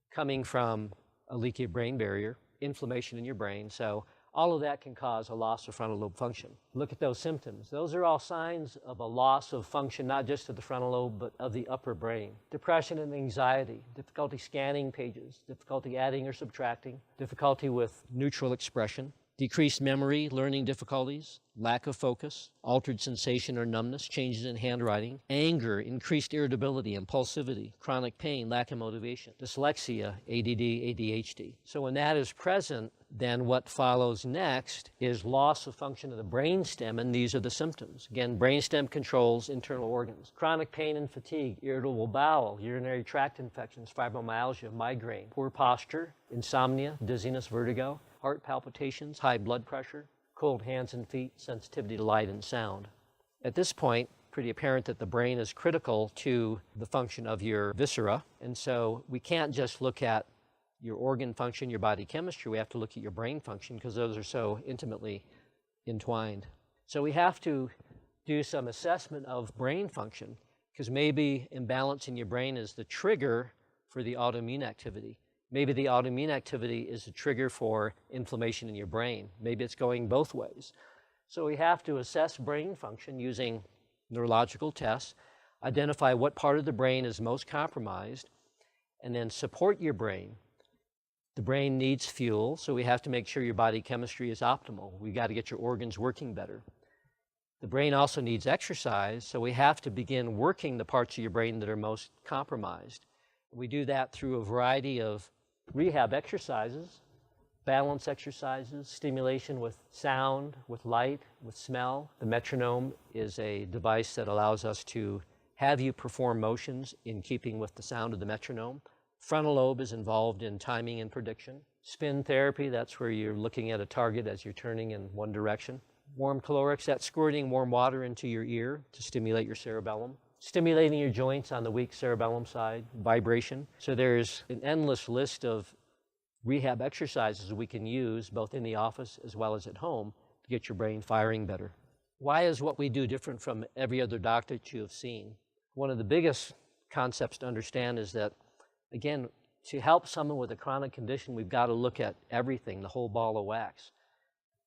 coming from a leaky brain barrier, inflammation in your brain. So all of that can cause a loss of frontal lobe function. Look at those symptoms. Those are all signs of a loss of function, not just of the frontal lobe, but of the upper brain. Depression and anxiety, difficulty scanning pages, difficulty adding or subtracting, difficulty with neutral expression, decreased memory, learning difficulties, lack of focus, altered sensation or numbness, changes in handwriting, anger, increased irritability, impulsivity, chronic pain, lack of motivation, dyslexia, ADD, ADHD. So when that is present, then what follows next is loss of function of the brainstem, and these are the symptoms. Again, brainstem controls internal organs. Chronic pain and fatigue, irritable bowel, urinary tract infections, fibromyalgia, migraine, poor posture, insomnia, dizziness, vertigo, heart palpitations, high blood pressure, cold hands and feet, sensitivity to light and sound. At this point, pretty apparent that the brain is critical to the function of your viscera, and so we can't just look at your organ function, your body chemistry, we have to look at your brain function because those are so intimately entwined. So we have to do some assessment of brain function because maybe imbalance in your brain is the trigger for the autoimmune activity. Maybe the autoimmune activity is a trigger for inflammation in your brain. Maybe it's going both ways. So we have to assess brain function using neurological tests, identify what part of the brain is most compromised, and then support your brain. The brain needs fuel, so we have to make sure your body chemistry is optimal. We've got to get your organs working better. The brain also needs exercise, so we have to begin working the parts of your brain that are most compromised. We do that through a variety of rehab exercises, balance exercises, stimulation with sound, with light, with smell. The metronome is a device that allows us to have you perform motions in keeping with the sound of the metronome. Frontal lobe is involved in timing and prediction. Spin therapy, that's where you're looking at a target as you're turning in one direction. Warm calorics, that's squirting warm water into your ear to stimulate your cerebellum. Stimulating your joints on the weak cerebellum side, vibration. So there's an endless list of rehab exercises we can use both in the office as well as at home to get your brain firing better. Why is what we do different from every other doctor that you have seen? One of the biggest concepts to understand is that, again, to help someone with a chronic condition, we've got to look at everything, the whole ball of wax,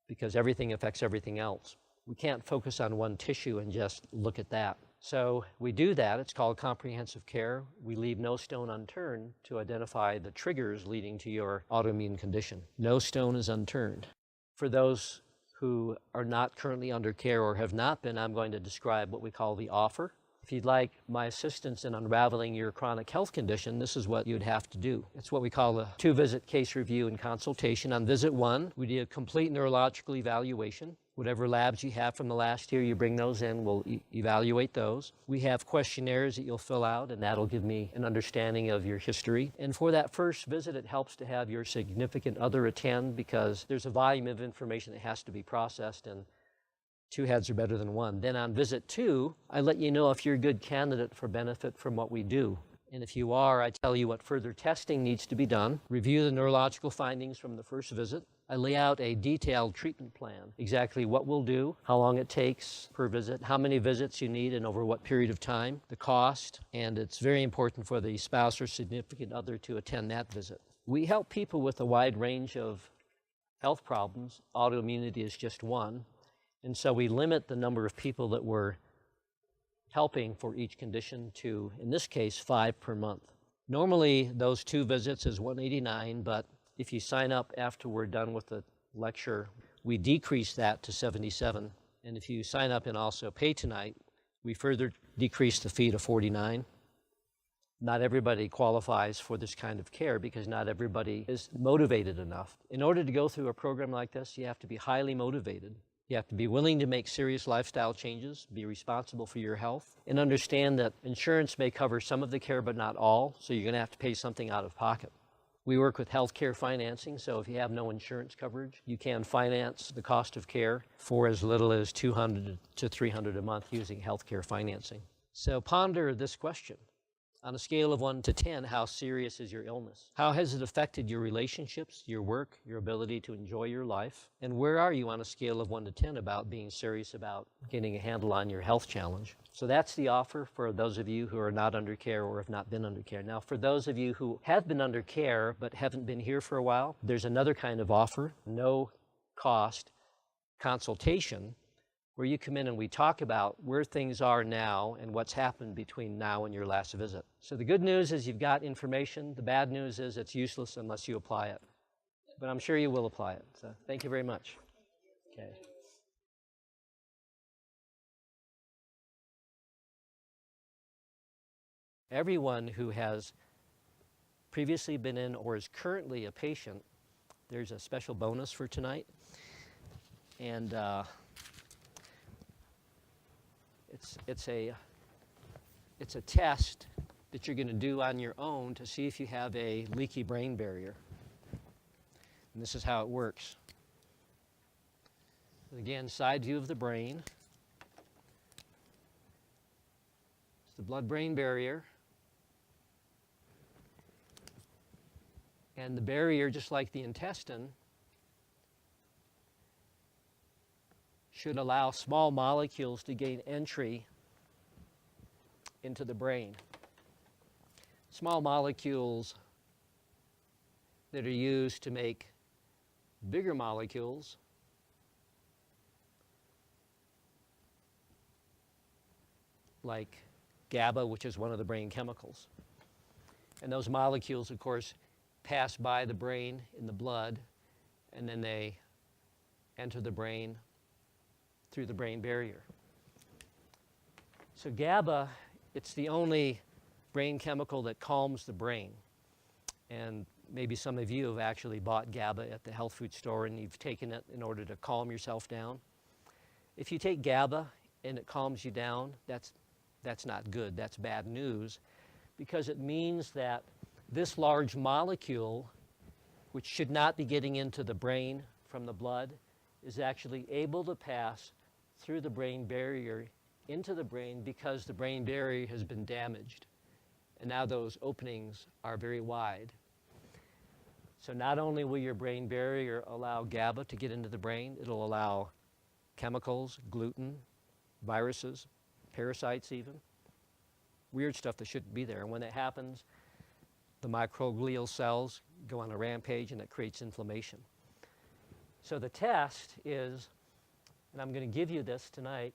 because everything affects everything else. We can't focus on one tissue and just look at that. So we do that. It's called comprehensive care. We leave no stone unturned to identify the triggers leading to your autoimmune condition. No stone is unturned. For those who are not currently under care or have not been, I'm going to describe what we call the offer. If you'd like my assistance in unraveling your chronic health condition, this is what you'd have to do. It's what we call a 2-visit case review and consultation. On visit 1, we do a complete neurological evaluation. Whatever labs you have from the last year, you bring those in, we'll evaluate those. We have questionnaires that you'll fill out, and that'll give me an understanding of your history. And for that first visit, it helps to have your significant other attend, because there's a volume of information that has to be processed, and 2 heads are better than 1. Then on visit 2, I let you know if you're a good candidate for benefit from what we do. And if you are, I tell you what further testing needs to be done, review the neurological findings from the first visit. I lay out a detailed treatment plan, exactly what we'll do, how long it takes per visit, how many visits you need and over what period of time, the cost, and it's very important for the spouse or significant other to attend that visit. We help people with a wide range of health problems. Autoimmunity is just one. And so we limit the number of people that we're helping for each condition to, in this case, 5 per month. Normally, those 2 visits is $189, but if you sign up after we're done with the lecture, we decrease that to $77. And if you sign up and also pay tonight, we further decrease the fee to $49. Not everybody qualifies for this kind of care because not everybody is motivated enough. In order to go through a program like this, you have to be highly motivated. You have to be willing to make serious lifestyle changes, be responsible for your health, and understand that insurance may cover some of the care but not all, so you're going to have to pay something out of pocket. We work with healthcare financing, so if you have no insurance coverage, you can finance the cost of care for as little as $200 to $300 a month using healthcare financing. So ponder this question. On a scale of 1 to 10, how serious is your illness? How has it affected your relationships, your work, your ability to enjoy your life? And where are you on a scale of 1 to 10 about being serious about getting a handle on your health challenge? So that's the offer for those of you who are not under care or have not been under care. Now, for those of you who have been under care but haven't been here for a while, there's another kind of offer, no cost consultation, where you come in and we talk about where things are now and what's happened between now and your last visit. So the good news is you've got information. The bad news is it's useless unless you apply it. But I'm sure you will apply it. So thank you very much. Okay. Everyone who has previously been in or is currently a patient, there's a special bonus for tonight. And it's a test that you're going to do on your own to see if you have a leaky brain barrier. And this is how it works. Again, side view of the brain. It's the blood-brain barrier. And the barrier, just like the intestine, should allow small molecules to gain entry into the brain. Small molecules that are used to make bigger molecules like GABA, which is one of the brain chemicals. And those molecules, of course, pass by the brain in the blood, and then they enter the brain through the brain barrier. So GABA, it's the only brain chemical that calms the brain. And maybe some of you have actually bought GABA at the health food store and you've taken it in order to calm yourself down. If you take GABA and it calms you down, that's not good. That's bad news, because it means that this large molecule, which should not be getting into the brain from the blood, is actually able to pass through the brain barrier into the brain because the brain barrier has been damaged. And now those openings are very wide. So not only will your brain barrier allow GABA to get into the brain, it'll allow chemicals, gluten, viruses, parasites even, weird stuff that shouldn't be there. And when that happens, the microglial cells go on a rampage and it creates inflammation. So the test is and I'm going to give you this tonight,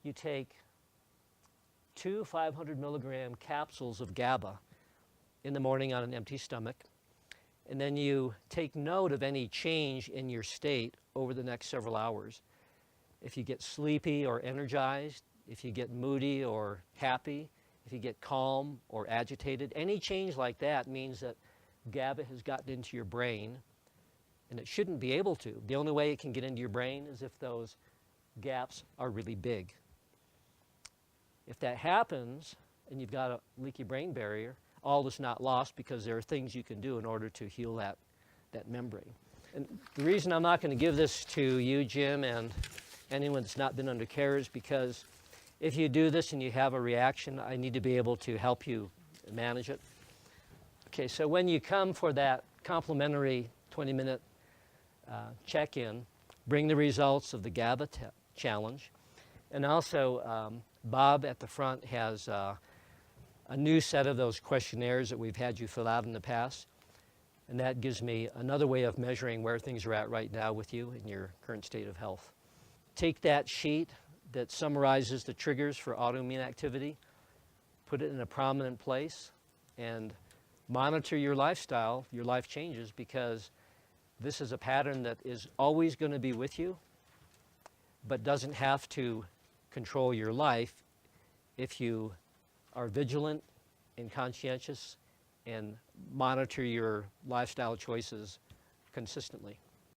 you take 2 500 milligram capsules of GABA in the morning on an empty stomach, and then you take note of any change in your state over the next several hours. If you get sleepy or energized, if you get moody or happy, if you get calm or agitated, any change like that means that GABA has gotten into your brain, and it shouldn't be able to. The only way it can get into your brain is if those gaps are really big. If that happens, and you've got a leaky brain barrier, all is not lost, because there are things you can do in order to heal that membrane. And the reason I'm not going to give this to you, Jim, and anyone that's not been under care is because if you do this and you have a reaction, I need to be able to help you manage it. Okay, so when you come for that complimentary 20-minute check-in, bring the results of the GABA challenge. And also, Bob at the front has a new set of those questionnaires that we've had you fill out in the past. And that gives me another way of measuring where things are at right now with you in your current state of health. Take that sheet that summarizes the triggers for autoimmune activity, put it in a prominent place, and monitor your lifestyle, your life changes, because this is a pattern that is always going to be with you, but doesn't have to control your life if you are vigilant and conscientious and monitor your lifestyle choices consistently.